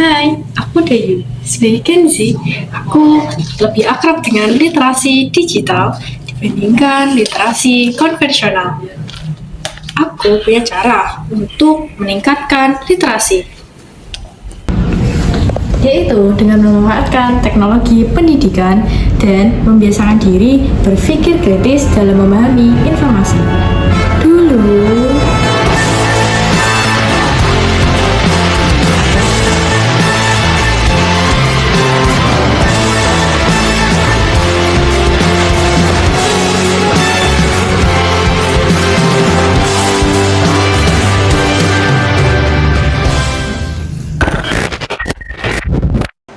Hai, aku Dayu. Sebagai Gen Z, aku lebih akrab dengan literasi digital dibandingkan literasi konvensional. Aku punya cara untuk meningkatkan literasi, yaitu dengan memanfaatkan teknologi pendidikan dan membiasakan diri berpikir kritis dalam memahami informasi. Dulu,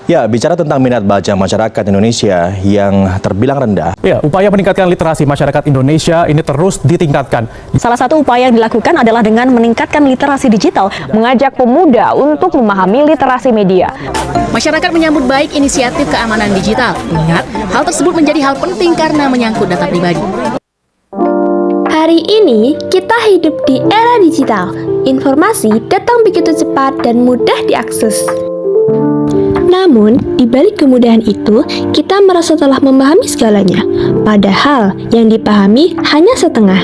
Ya, bicara tentang minat baca masyarakat Indonesia yang terbilang rendah. Ya, upaya meningkatkan literasi masyarakat Indonesia ini terus ditingkatkan. Salah satu upaya yang dilakukan adalah dengan meningkatkan literasi digital, mengajak pemuda untuk memahami literasi media. Masyarakat menyambut baik inisiatif keamanan digital. Ingat, hal tersebut menjadi hal penting karena menyangkut data pribadi. Hari ini, kita hidup di era digital. Informasi datang begitu cepat dan mudah diakses. Namun, di balik kemudahan itu, kita merasa telah memahami segalanya, padahal yang dipahami hanya setengah.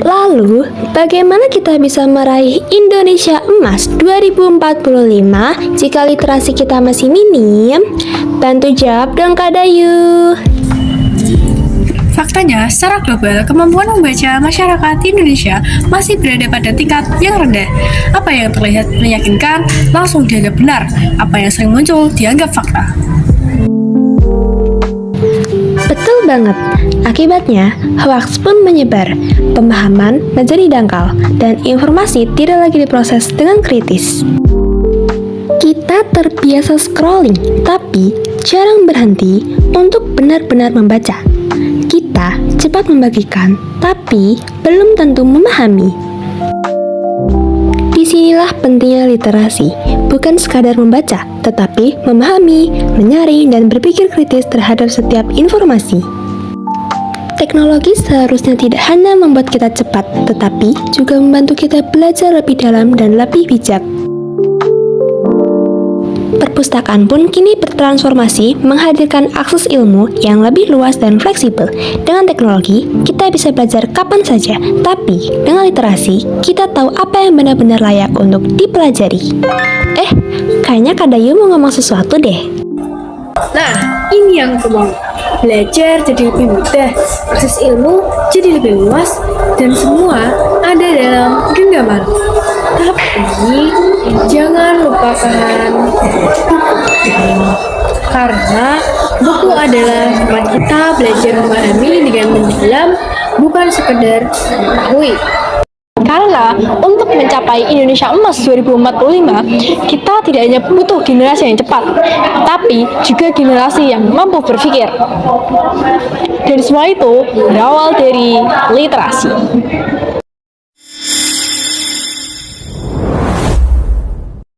Lalu, bagaimana kita bisa meraih Indonesia Emas 2045 jika literasi kita masih minim? Bantu jawab dong Kak Dayu. faktanya, secara global, kemampuan membaca masyarakat Indonesia masih berada pada tingkat yang rendah. Apa yang terlihat meyakinkan langsung dianggap benar, apa yang sering muncul dianggap fakta. Betul banget. Akibatnya, hoaks pun menyebar, pemahaman menjadi dangkal, dan informasi tidak lagi diproses dengan kritis. Kita terbiasa scrolling, tapi jarang berhenti untuk benar-benar membaca. Kita cepat membagikan, tapi belum tentu memahami. Disinilah pentingnya literasi, bukan sekadar membaca, tetapi memahami, menyaring, dan berpikir kritis terhadap setiap informasi. Teknologi seharusnya tidak hanya membuat kita cepat, tetapi juga membantu kita belajar lebih dalam dan lebih bijak. Perpustakaan pun kini bertransformasi menghadirkan akses ilmu yang lebih luas dan fleksibel. Dengan teknologi, kita bisa belajar kapan saja, tapi dengan literasi, kita tahu apa yang benar-benar layak untuk dipelajari. Kayaknya Kak Dayu mau ngomong sesuatu deh. Nah, ini yang aku mau. Belajar jadi lebih mudah, akses ilmu jadi lebih luas, dan semua ada dalam genggaman. Tapi, jangan lupakan buku. Karena buku adalah tempat kita belajar memahami dengan mendalam, bukan sekedar mengetahui. Karena untuk mencapai Indonesia Emas 2045, kita tidak hanya butuh generasi yang cepat, tapi juga generasi yang mampu berpikir. Dan semua itu berawal dari literasi.